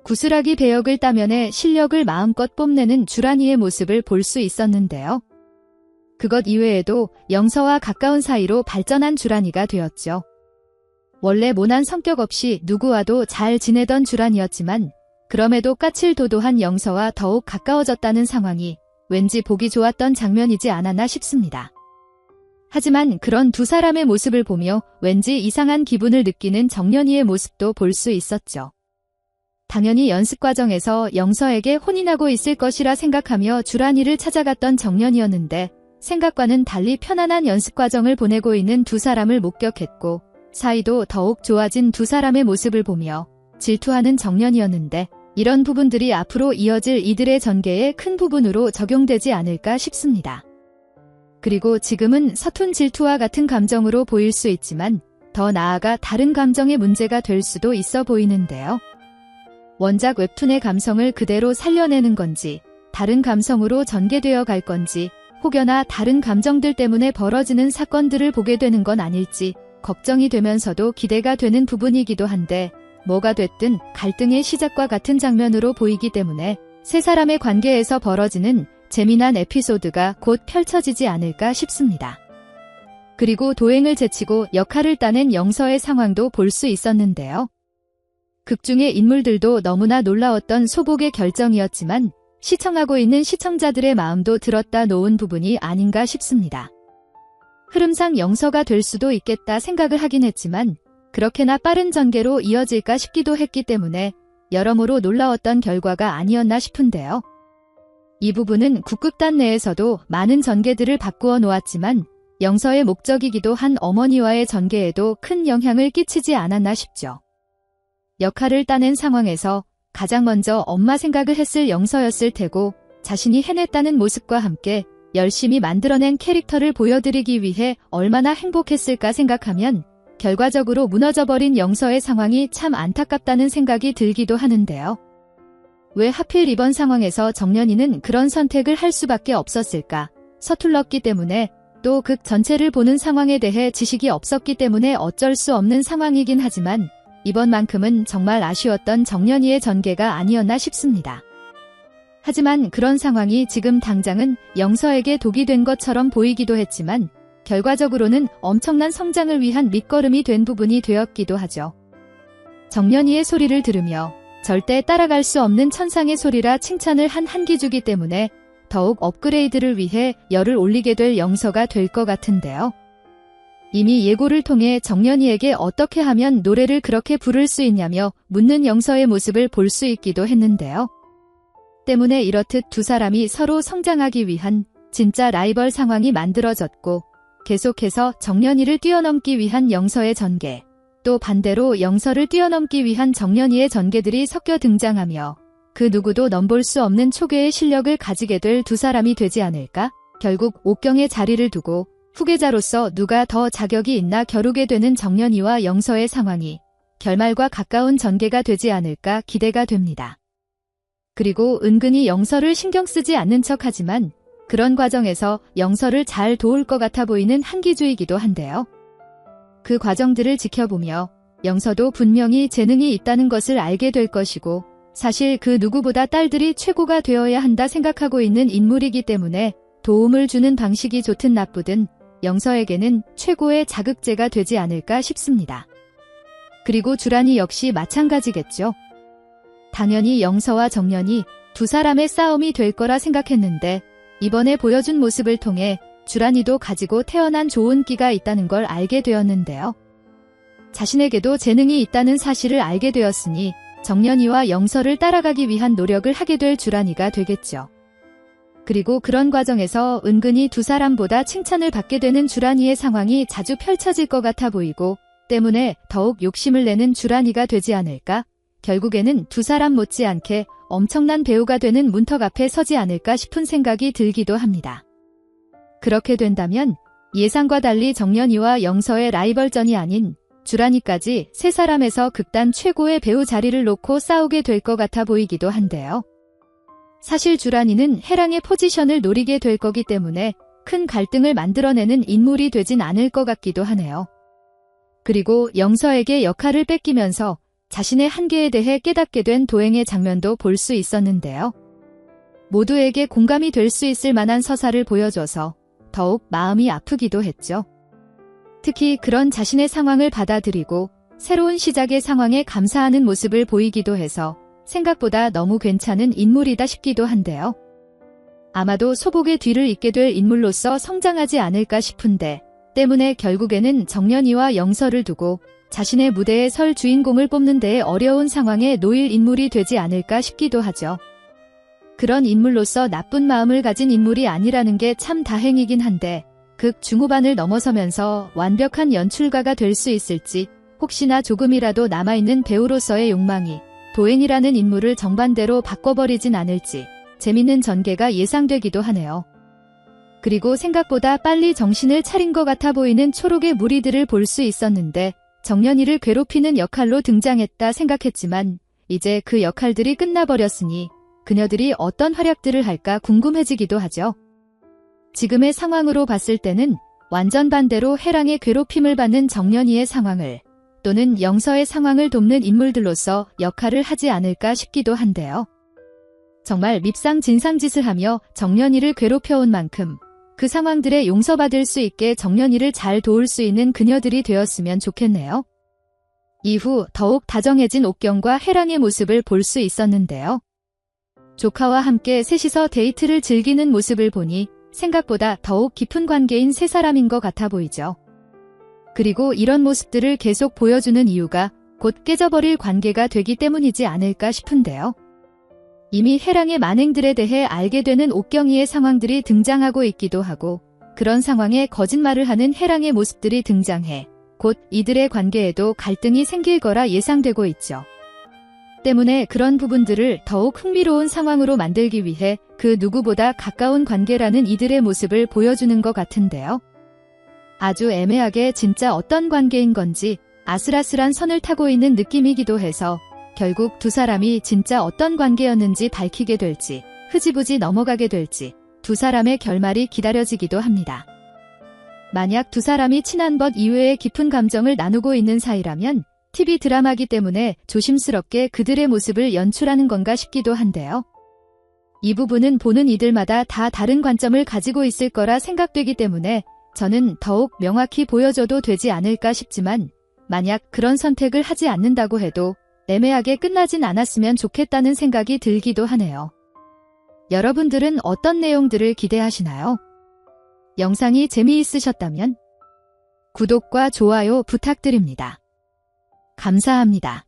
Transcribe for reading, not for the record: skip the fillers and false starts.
구슬하기 배역을 따면에 실력을 마음껏 뽐내는 주란이의 모습을 볼 수 있었는데요. 그것 이외에도 영서와 가까운 사이로 발전한 주란이가 되었죠. 원래 모난 성격 없이 누구와도 잘 지내던 주란이였지만 그럼에도 까칠도도한 영서와 더욱 가까워졌다는 상황이 왠지 보기 좋았던 장면이지 않았나 싶습니다. 하지만 그런 두 사람의 모습을 보며 왠지 이상한 기분을 느끼는 정연이의 모습도 볼 수 있었죠. 당연히 연습 과정에서 영서에게 혼인하고 있을 것이라 생각하며 주란이를 찾아갔던 정연이었는데 생각과는 달리 편안한 연습 과정을 보내고 있는 두 사람을 목격했고 사이도 더욱 좋아진 두 사람의 모습을 보며 질투하는 정연이었는데 이런 부분들이 앞으로 이어질 이들의 전개의 큰 부분으로 적용되지 않을까 싶습니다. 그리고 지금은 서툰 질투와 같은 감정으로 보일 수 있지만 더 나아가 다른 감정의 문제가 될 수도 있어 보이는데요. 원작 웹툰의 감성을 그대로 살려내는 건지 다른 감성으로 전개되어 갈 건지 혹여나 다른 감정들 때문에 벌어지는 사건들을 보게 되는 건 아닐지 걱정이 되면서도 기대가 되는 부분이기도 한데 뭐가 됐든 갈등의 시작과 같은 장면으로 보이기 때문에 세 사람의 관계에서 벌어지는 재미난 에피소드가 곧 펼쳐지지 않을까 싶습니다. 그리고 도행을 제치고 역할을 따낸 영서의 상황도 볼 수 있었는데요. 극중의 인물들도 너무나 놀라웠던 소복의 결정이었지만 시청하고 있는 시청자들의 마음도 들었다 놓은 부분이 아닌가 싶습니다. 흐름상 영서가 될 수도 있겠다 생각을 하긴 했지만 그렇게나 빠른 전개로 이어질까 싶기도 했기 때문에 여러모로 놀라웠던 결과가 아니었나 싶은데요. 이 부분은 국극단 내에서도 많은 전개들을 바꾸어 놓았지만 영서의 목적이기도 한 어머니와의 전개에도 큰 영향을 끼치지 않았나 싶죠. 역할을 따낸 상황에서 가장 먼저 엄마 생각을 했을 영서였을 테고 자신이 해냈다는 모습과 함께 열심히 만들어낸 캐릭터를 보여드리기 위해 얼마나 행복했을까 생각하면 결과적으로 무너져버린 영서의 상황이 참 안타깝다는 생각이 들기도 하는데요. 왜 하필 이번 상황에서 정연이는 그런 선택을 할 수밖에 없었을까? 서툴렀기 때문에 또 극 전체를 보는 상황에 대해 지식이 없었기 때문에 어쩔 수 없는 상황이긴 하지만 이번만큼은 정말 아쉬웠던 정연이의 전개가 아니었나 싶습니다. 하지만 그런 상황이 지금 당장은 영서에게 독이 된 것처럼 보이기도 했지만 결과적으로는 엄청난 성장을 위한 밑거름이 된 부분이 되었기도 하죠. 정연이의 소리를 들으며 절대 따라갈 수 없는 천상의 소리라 칭찬을 한 한기주기 때문에 더욱 업그레이드를 위해 열을 올리게 될 영서가 될 것 같은데요. 이미 예고를 통해 정연이에게 어떻게 하면 노래를 그렇게 부를 수 있냐며 묻는 영서의 모습을 볼 수 있기도 했는데요. 때문에 이렇듯 두 사람이 서로 성장하기 위한 진짜 라이벌 상황이 만들어졌고 계속해서 정연이를 뛰어넘기 위한 영서의 전개, 또 반대로 영서를 뛰어넘기 위한 정연이의 전개들이 섞여 등장하며 그 누구도 넘볼 수 없는 초계의 실력을 가지게 될 두 사람이 되지 않을까? 결국 옥경의 자리를 두고 후계자로서 누가 더 자격이 있나 겨루게 되는 정연이와 영서의 상황이 결말과 가까운 전개가 되지 않을까 기대가 됩니다. 그리고 은근히 영서를 신경 쓰지 않는 척하지만 그런 과정에서 영서를 잘 도울 것 같아 보이는 한기주이기도 한데요. 그 과정들을 지켜보며 영서도 분명히 재능이 있다는 것을 알게 될 것이고 사실 그 누구보다 딸들이 최고가 되어야 한다 생각하고 있는 인물이기 때문에 도움을 주는 방식이 좋든 나쁘든 영서에게는 최고의 자극제가 되지 않을까 싶습니다. 그리고 주란이 역시 마찬가지겠죠. 당연히 영서와 정연이 두 사람의 싸움이 될 거라 생각했는데 이번에 보여준 모습을 통해 주란이도 가지고 태어난 좋은 끼가 있다는 걸 알게 되었는데요. 자신에게도 재능이 있다는 사실을 알게 되었으니 정연이와 영서를 따라가기 위한 노력을 하게 될 주란이가 되겠죠. 그리고 그런 과정에서 은근히 두 사람보다 칭찬을 받게 되는 주란이의 상황이 자주 펼쳐질 것 같아 보이고 때문에 더욱 욕심을 내는 주란이가 되지 않을까? 결국에는 두 사람 못지않게 엄청난 배우가 되는 문턱 앞에 서지 않을까 싶은 생각이 들기도 합니다. 그렇게 된다면 예상과 달리 정연이와 영서의 라이벌전이 아닌 주란이까지 세 사람에서 극단 최고의 배우 자리를 놓고 싸우게 될 것 같아 보이기도 한데요. 사실 주란이는 해랑의 포지션을 노리게 될 거기 때문에 큰 갈등을 만들어내는 인물이 되진 않을 것 같기도 하네요. 그리고 영서에게 역할을 뺏기면서 자신의 한계에 대해 깨닫게 된 도행의 장면도 볼 수 있었는데요. 모두에게 공감이 될 수 있을 만한 서사를 보여줘서 더욱 마음이 아프기도 했죠. 특히 그런 자신의 상황을 받아들이고 새로운 시작의 상황에 감사하는 모습을 보이기도 해서 생각보다 너무 괜찮은 인물이다 싶기도 한데요. 아마도 소복의 뒤를 잇게 될 인물로서 성장하지 않을까 싶은데 때문에 결국에는 정년이와 영서를 두고 자신의 무대에 설 주인공을 뽑는 데에 어려운 상황에 놓일 인물이 되지 않을까 싶기도 하죠. 그런 인물로서 나쁜 마음을 가진 인물이 아니라는 게 참 다행이긴 한데 극 중후반을 넘어서면서 완벽한 연출가가 될 수 있을지 혹시나 조금이라도 남아있는 배우로서의 욕망이 도행이라는 인물을 정반대로 바꿔버리진 않을지 재밌는 전개가 예상되기도 하네요. 그리고 생각보다 빨리 정신을 차린 것 같아 보이는 초록의 무리들을 볼 수 있었는데 정년이를 괴롭히는 역할로 등장했다 생각했지만 이제 그 역할들이 끝나버렸으니 그녀들이 어떤 활약들을 할까 궁금해지기도 하죠. 지금의 상황으로 봤을 때는 완전 반대로 해랑의 괴롭힘을 받는 정년이의 상황을 또는 영서의 상황을 돕는 인물들로서 역할을 하지 않을까 싶기도 한데요. 정말 밉상진상짓을 하며 정년이를 괴롭혀온 만큼 그 상황들에 용서받을 수 있게 정년이를 잘 도울 수 있는 그녀들이 되었으면 좋겠네요. 이후 더욱 다정해진 옥경과 해랑의 모습을 볼 수 있었는데요. 조카와 함께 셋이서 데이트를 즐기는 모습을 보니 생각보다 더욱 깊은 관계인 세 사람인 것 같아 보이죠. 그리고 이런 모습들을 계속 보여주는 이유가 곧 깨져버릴 관계가 되기 때문이지 않을까 싶은데요. 이미 해랑의 만행들에 대해 알게 되는 옥경이의 상황들이 등장하고 있기도 하고 그런 상황에 거짓말을 하는 해랑의 모습들이 등장해 곧 이들의 관계에도 갈등이 생길 거라 예상되고 있죠. 때문에 그런 부분들을 더욱 흥미로운 상황으로 만들기 위해 그 누구보다 가까운 관계라는 이들의 모습을 보여주는 것 같은데요. 아주 애매하게 진짜 어떤 관계인 건지 아슬아슬한 선을 타고 있는 느낌이기도 해서 결국 두 사람이 진짜 어떤 관계였는지 밝히게 될지 흐지부지 넘어가게 될지 두 사람의 결말이 기다려지기도 합니다. 만약 두 사람이 친한 것 이외의 깊은 감정을 나누고 있는 사이라면 TV 드라마기 때문에 조심스럽게 그들의 모습을 연출하는 건가 싶기도 한데요. 이 부분은 보는 이들마다 다 다른 관점을 가지고 있을 거라 생각되기 때문에 저는 더욱 명확히 보여줘도 되지 않을까 싶지만 만약 그런 선택을 하지 않는다고 해도 애매하게 끝나진 않았으면 좋겠다는 생각이 들기도 하네요. 여러분들은 어떤 내용들을 기대하시나요? 영상이 재미있으셨다면 구독과 좋아요 부탁드립니다. 감사합니다.